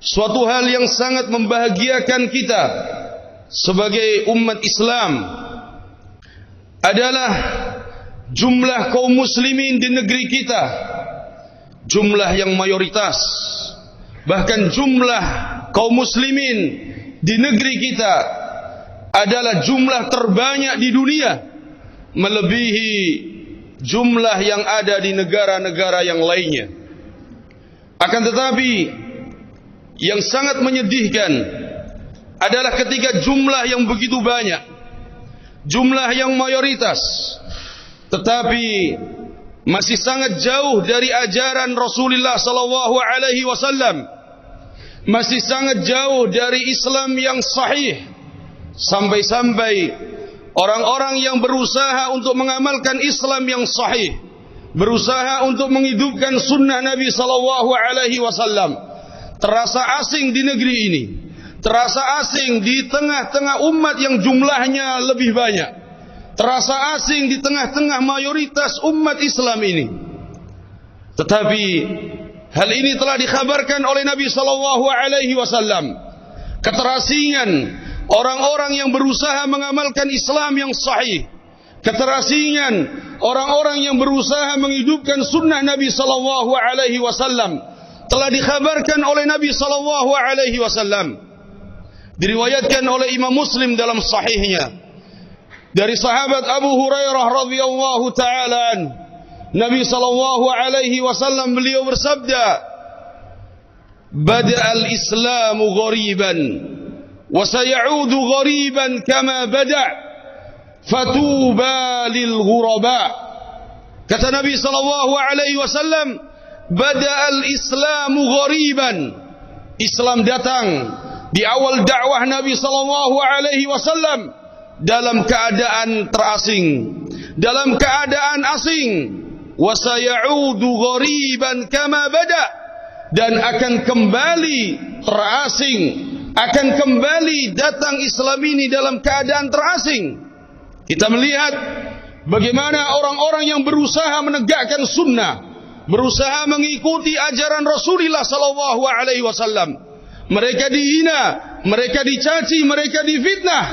suatu hal yang sangat membahagiakan kita sebagai umat Islam adalah jumlah kaum muslimin di negeri kita, jumlah yang mayoritas. Bahkan jumlah kaum muslimin di negeri kita adalah jumlah terbanyak di dunia, melebihi jumlah yang ada di negara-negara yang lainnya. Akan tetapi yang sangat menyedihkan adalah ketika jumlah yang begitu banyak, jumlah yang mayoritas, tetapi masih sangat jauh dari ajaran Rasulullah sallallahu alaihi wasallam, masih sangat jauh dari Islam yang sahih, sampai-sampai orang-orang yang berusaha untuk mengamalkan Islam yang sahih, berusaha untuk menghidupkan sunnah Nabi sallallahu alaihi wasallam, terasa asing di negeri ini, terasa asing di tengah-tengah umat yang jumlahnya lebih banyak, terasa asing di tengah-tengah mayoritas umat Islam ini. Tetapi hal ini telah dikhabarkan oleh Nabi sallallahu alaihi wasallam, keterasingan orang-orang yang berusaha mengamalkan Islam yang sahih, keterasingan orang-orang yang berusaha menghidupkan sunnah Nabi sallallahu alaihi wasallam telah dikhabarkan oleh Nabi sallallahu alaihi wasallam. Diriwayatkan oleh Imam Muslim dalam sahihnya dari sahabat Abu Hurairah radhiyallahu taala anhu, Nabi sallallahu alaihi wasallam beliau bersabda, "Bada'al Islamu ghariban wa sayaudu ghariban kama bada', fatuba lil ghuraba." Kata Nabi sallallahu alaihi wasallam, "Bada'al Islamu ghariban." Islam datang di awal dakwah Nabi sallallahu alaihi wasallam dalam keadaan terasing, dalam keadaan asing. Wa sayaudu ghariban kama bada, dan akan kembali terasing, akan kembali datang Islam ini dalam keadaan terasing. Kita melihat bagaimana orang-orang yang berusaha menegakkan sunnah, berusaha mengikuti ajaran Rasulullah sallallahu alaihi wasallam, mereka dihina, mereka dicaci, mereka difitnah,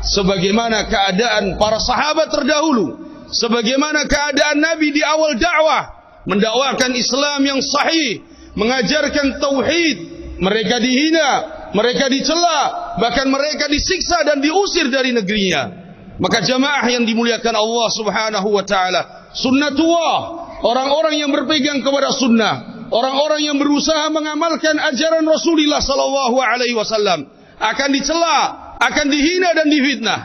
sebagaimana keadaan para sahabat terdahulu, sebagaimana keadaan Nabi di awal dakwah, mendakwakan Islam yang sahih, mengajarkan tauhid. Mereka dihina, mereka dicela, bahkan mereka disiksa dan diusir dari negerinya. Maka jamaah yang dimuliakan Allah subhanahu wa ta'ala, sunnatullah, orang-orang yang berpegang kepada sunnah, orang-orang yang berusaha mengamalkan ajaran Rasulullah sallallahu alaihi wasallam akan dicela, akan dihina dan difitnah.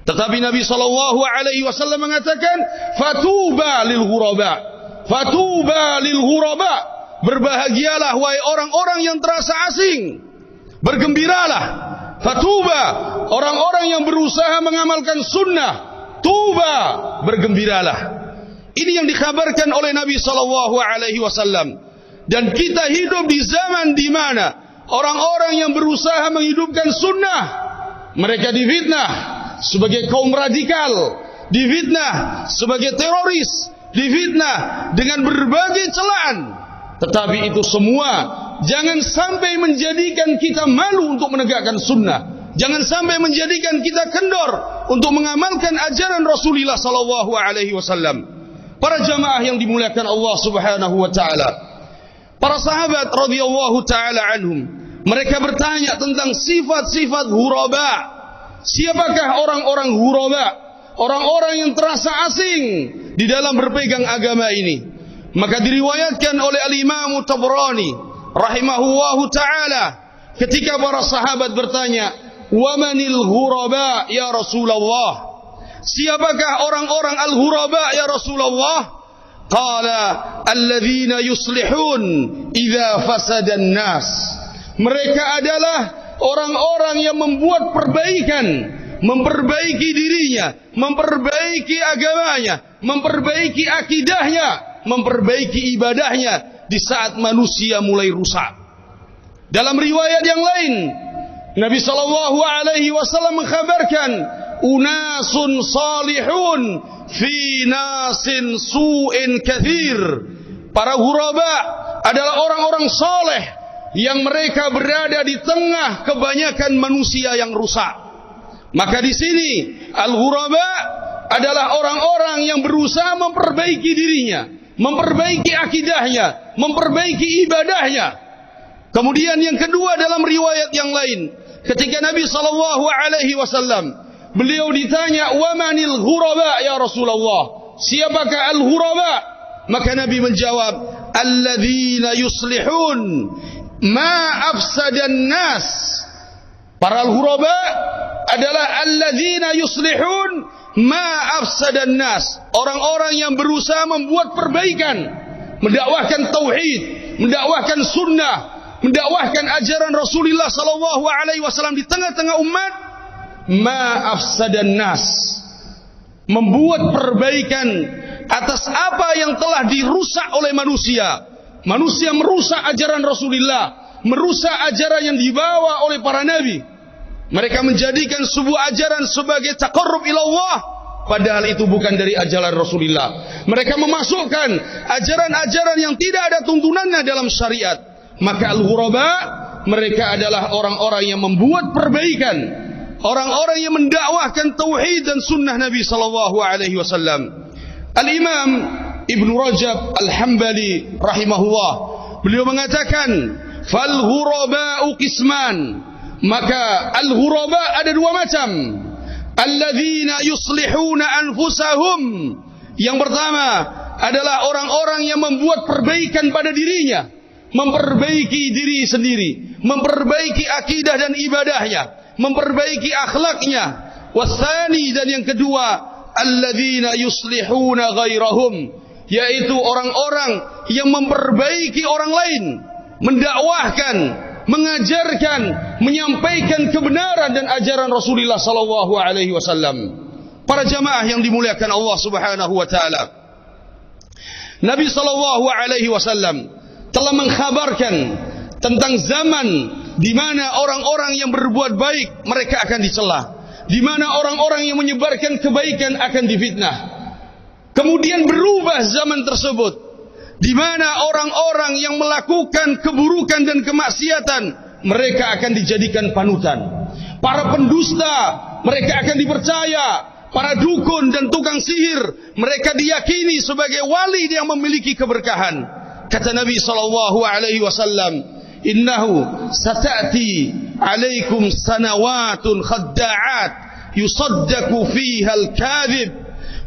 Tetapi Nabi sallallahu alaihi wasallam mengatakan, "Fatuba lil ghuraba." Fatuba lil ghuraba. Berbahagialah wahai orang-orang yang terasa asing. Bergembiralah. Fatuba, orang-orang yang berusaha mengamalkan sunnah. Tuba, bergembiralah. Ini yang dikhabarkan oleh Nabi sallallahu alaihi wasallam. Dan kita hidup di zaman di mana orang-orang yang berusaha menghidupkan sunnah, mereka difitnah sebagai kaum radikal, difitnah sebagai teroris, difitnah dengan berbagai celaan. Tetapi itu semua jangan sampai menjadikan kita malu untuk menegakkan sunnah. Jangan sampai menjadikan kita kendor untuk mengamalkan ajaran Rasulullah sallallahu alaihi wasallam. Para jamaah yang dimuliakan Allah subhanahu wa ta'ala, para sahabat radhiyallahu ta'ala anhum, mereka bertanya tentang sifat-sifat ghuraba. Siapakah orang-orang ghuraba? Orang-orang yang terasa asing di dalam berpegang agama ini. Maka diriwayatkan oleh Al-Imam Tabrani rahimahullahu ta'ala, ketika para sahabat bertanya, "Wa manil ghuraba ya Rasulullah?" Siapakah orang-orang al-ghuraba ya Rasulullah? Qala alladzina yuslihun idza fasadan nas. Mereka adalah orang-orang yang membuat perbaikan, memperbaiki dirinya, memperbaiki agamanya, memperbaiki akidahnya, memperbaiki ibadahnya di saat manusia mulai rusak. Dalam riwayat yang lain, Nabi sallallahu alaihi wasallam mengkhabarkan, "Unasun salihun fi nasin su'in kathir." Para ghuraba adalah orang-orang saleh yang mereka berada di tengah kebanyakan manusia yang rusak. Maka di sini al-ghuraba adalah orang-orang yang berusaha memperbaiki dirinya, memperbaiki akidahnya, memperbaiki ibadahnya. Kemudian yang kedua, dalam riwayat yang lain, ketika Nabi SAW beliau ditanya, "Wa manil ghuraba ya Rasulullah?" Siapakah al-ghuraba? Maka Nabi menjawab, "Alladzina yuslihun ma afsadan nas." Para al-ghuraba adalah alladzina yuslihun ma afsadan nas, orang-orang yang berusaha membuat perbaikan, mendakwahkan tauhid, mendakwahkan sunnah, mendakwahkan ajaran Rasulullah sallallahu alaihi wasallam di tengah-tengah umat. Ma afsadan nas, membuat perbaikan atas apa yang telah dirusak oleh manusia. Manusia merusak ajaran Rasulullah, merusak ajaran yang dibawa oleh para nabi. Mereka menjadikan sebuah ajaran sebagai taqarrub ila Allah, padahal itu bukan dari ajaran Rasulullah. Mereka memasukkan ajaran-ajaran yang tidak ada tuntunannya dalam syariat. Maka al-ghuraba, mereka adalah orang-orang yang membuat perbaikan, orang-orang yang mendakwahkan tauhid dan sunnah Nabi sallallahu alaihi wasallam. Al-Imam Ibn Rajab Al-Hambali rahimahullah, beliau mengatakan, "Fal ghuraba'u qisman." Maka al-ghuraba ada dua macam. Alladzina yuslihuna anfusahum. Yang pertama adalah orang-orang yang membuat perbaikan pada dirinya, memperbaiki diri sendiri, memperbaiki akidah dan ibadahnya, memperbaiki akhlaknya. Wasani, dan yang kedua, alladzina yuslihuna ghairahum, yaitu orang-orang yang memperbaiki orang lain, mendakwahkan, mengajarkan, menyampaikan kebenaran dan ajaran Rasulullah sallallahu alaihi wasallam. Para jamaah yang dimuliakan Allah Subhanahu wa taala, Nabi sallallahu alaihi wasallam telah mengkhabarkan tentang zaman di mana orang-orang yang berbuat baik mereka akan dicela, di mana orang-orang yang menyebarkan kebaikan akan difitnah. Kemudian berubah zaman tersebut, di mana orang-orang yang melakukan keburukan dan kemaksiatan mereka akan dijadikan panutan. Para pendusta mereka akan dipercaya, para dukun dan tukang sihir mereka diyakini sebagai wali yang memiliki keberkahan. Kata Nabi sallallahu alaihi wasallam, "Innahu sata'ti 'alaikum sanawatun khadda'at yusaddaqu fiha al-kadhib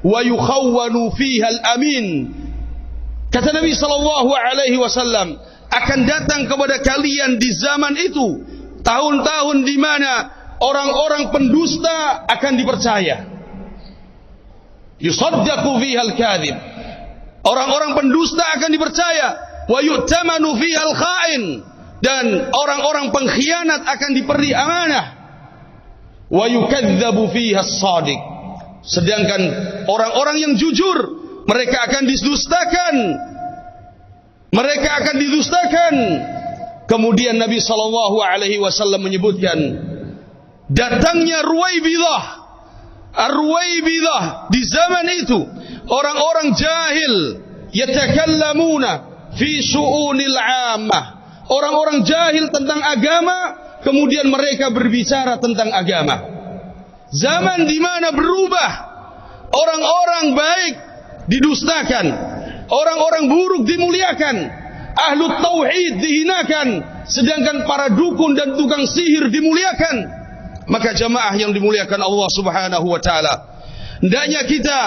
wa yukhawwanu fiha al-amin." Kata Nabi sallallahu alaihi wasallam, akan datang kepada kalian di zaman itu tahun-tahun di mana orang-orang pendusta akan dipercaya. Yusaddaqu fiha al-kadhib. Orang-orang pendusta akan dipercaya, wa yu'tamanu fiha al-kha'in, dan orang-orang pengkhianat akan diberi amanah. Wa yukadzdzabu fiha as-shadiq. Sedangkan orang-orang yang jujur mereka akan didustakan. Mereka akan didustakan. Kemudian Nabi sallallahu alaihi wasallam menyebutkan datangnya Ruwaibidah. Ar-Ruwaibidah di zaman itu orang-orang jahil, yatakallamuna fi syu'unil 'ammah. Orang-orang jahil tentang agama, kemudian mereka berbicara tentang agama. Zaman di mana berubah, orang-orang baik didustakan, orang-orang buruk dimuliakan, ahlu tauhid dihinakan, sedangkan para dukun dan tukang sihir dimuliakan. Maka jamaah yang dimuliakan Allah Subhanahu wa taala, hendaknya kita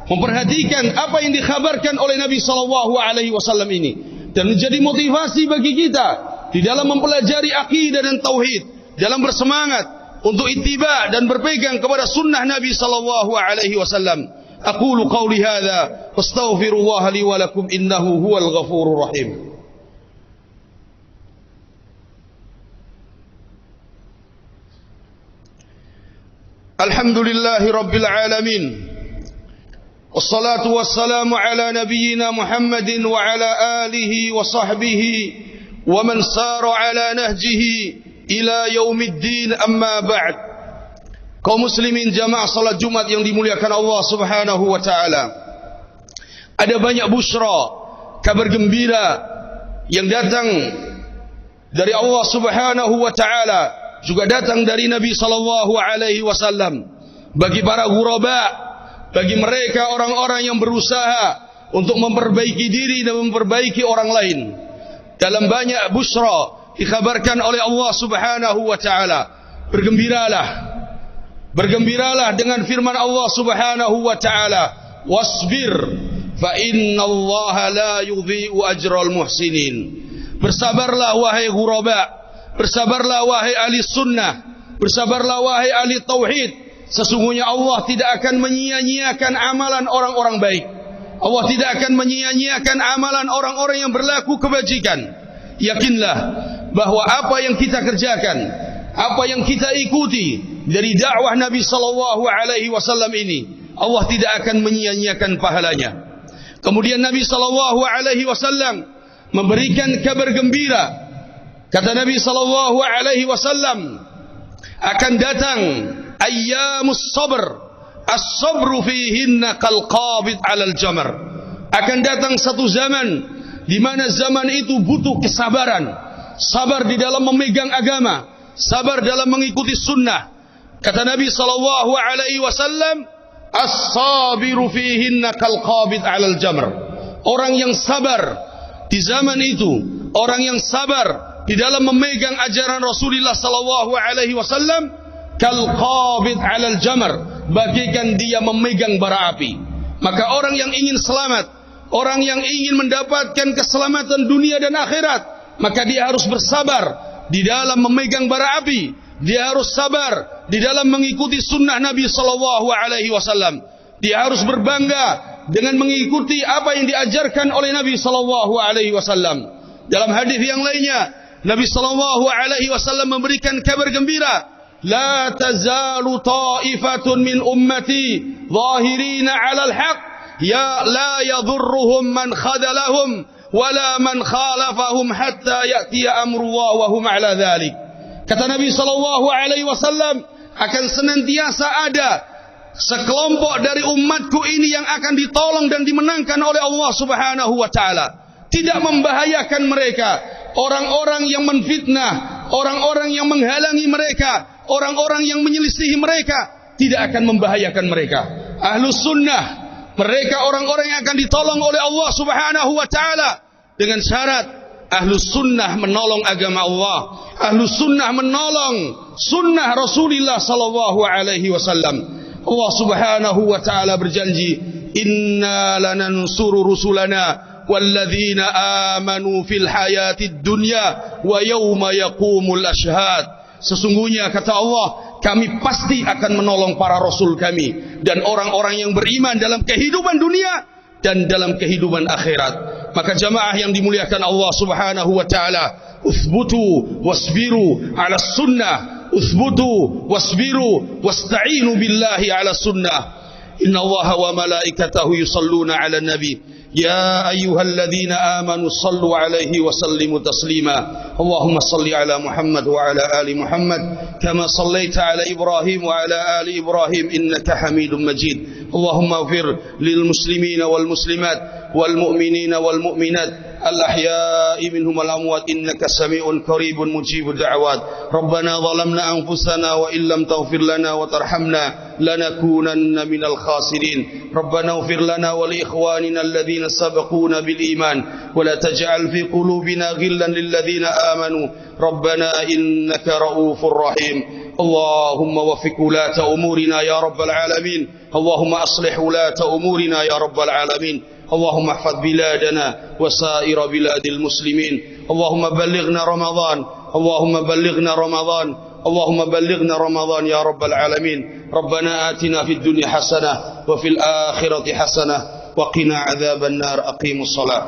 memperhatikan apa yang dikhabarkan oleh Nabi sallallahu alaihi wasallam ini dan menjadi motivasi bagi kita di dalam mempelajari akidah dan tauhid, dalam bersemangat untuk ittiba dan berpegang kepada sunnah Nabi sallallahu alaihi wasallam. Aqulu qawli hadza wastaghfirullah li wa lakum innahu huwal ghafurur rahim. Alhamdulillahi rabbil alamin. Wassalatu wassalamu ala nabiyyina Muhammadin wa ala alihi wa sahbihi wa man sara ala nahjihi ila yaumiddin, amma ba'd. Kaum muslimin jamaah salat Jumat yang dimuliakan Allah Subhanahu wa taala, ada banyak busra, kabar gembira yang datang dari Allah Subhanahu wa taala, juga datang dari Nabi sallallahu alaihi wasallam bagi para ghuraba, bagi mereka orang-orang yang berusaha untuk memperbaiki diri dan memperbaiki orang lain. Dalam banyak busra dikabarkan oleh Allah Subhanahu wa taala, bergembiralah dengan firman Allah Subhanahu wa taala, wasbir fa innallaha la yudhi'u ajral muhsinin. Bersabarlah wahai ghuraba, bersabarlah wahai ahli sunnah, bersabarlah wahai ahli tauhid. Sesungguhnya Allah tidak akan menyia-nyiakan amalan orang-orang baik. Allah tidak akan menyia-nyiakan amalan orang-orang yang berlaku kebajikan. Yakinlah bahwa apa yang kita kerjakan, apa yang kita ikuti dari dakwah Nabi sallallahu alaihi wasallam ini, Allah tidak akan menyia-nyiakan pahalanya. Kemudian Nabi sallallahu alaihi wasallam memberikan kabar gembira. Kata Nabi sallallahu alaihi wasallam, akan datang ayyamus sabr, as-sabru fihinna kal qabid 'alal jamr. Akan datang satu zaman di mana zaman itu butuh kesabaran, sabar di dalam memegang agama, sabar dalam mengikuti sunnah. Kata Nabi sallallahu alaihi wasallam, as-sabiru fihinna kal qabid 'alal jamr. Orang yang sabar di zaman itu, orang yang sabar di dalam memegang ajaran Rasulullah sallallahu alaihi wasallam, kal qabid 'alal jamr, bagikan dia memegang bara api. Maka orang yang ingin selamat, orang yang ingin mendapatkan keselamatan dunia dan akhirat, maka dia harus bersabar di dalam memegang bara api. Dia harus sabar di dalam mengikuti sunnah Nabi sallallahu alaihi wasallam. Dia harus berbangga dengan mengikuti apa yang diajarkan oleh Nabi sallallahu alaihi wasallam. Dalam hadis yang lainnya, Nabi sallallahu alaihi wasallam memberikan kabar gembira, la tazalu ta'ifatun min ummati zahirina 'alal haqq, ya la yadhurruhum man khadalahum wala man khalafahum hatta ya'tiya amrullah wa hum 'ala dhalik. Kata Nabi sallallahu alaihi wasallam, akan senantiasa ada sekelompok dari umatku ini yang akan ditolong dan dimenangkan oleh Allah Subhanahu wa taala. Tidak membahayakan mereka orang-orang yang menfitnah, orang-orang yang menghalangi mereka, orang-orang yang menyelisihi mereka, tidak akan membahayakan mereka. Ahlus sunnah, mereka orang-orang yang akan ditolong oleh Allah Subhanahu wa taala dengan syarat ahlus sunnah menolong agama Allah, ahlus sunnah menolong sunnah Rasulullah sallallahu alaihi wasallam. Allah Subhanahu wa taala berjanji, inna lanansuru rusulana walladzina amanu fil hayatid dunya wa yauma yaqumul ashhad. Sesungguhnya kata Allah, kami pasti akan menolong para rasul kami dan orang-orang yang beriman dalam kehidupan dunia dan dalam kehidupan akhirat. Maka jamaah yang dimuliakan Allah Subhanahu wa taala, uthbutu wasbiru 'ala sunnah, uthbutu wasbiru wasta'inu billahi 'ala sunnah. Inna Allaha wa malaikatahu yusalluna 'alan nabi. Ya ayyuhalladzina amanu sallu 'alaihi wa sallimu taslima. Allahumma salli 'ala Muhammad wa 'ala ali Muhammad kama sallaita 'ala Ibrahim wa 'ala ali Ibrahim innaka Hamidum Majid. Allahumma ighfir lil muslimina wal muslimat wal mu'minina wal mu'minat الأحياء منهم الأموات إنك سميع قريب مجيب الدعوات. ربنا ظلمنا أنفسنا وإن لم تغفر لنا وترحمنا لنكونن من الخاسرين. ربنا اغفر لنا ولإخواننا الذين سبقونا بالإيمان ولا تجعل في قلوبنا غلا للذين آمنوا ربنا إنك رؤوف رحيم. اللهم وفق ولاة أمورنا يا رب العالمين. اللهم أصلح ولاة أمورنا يا رب العالمين. اللهم احفظ بلادنا وسائر بلاد المسلمين. اللهم بلغنا رمضان، اللهم بلغنا رمضان، اللهم بلغنا رمضان يا رب العالمين. ربنا آتنا في الدنيا حسنة وفي الآخرة حسنة وقنا عذاب النار. أقيموا الصلاة.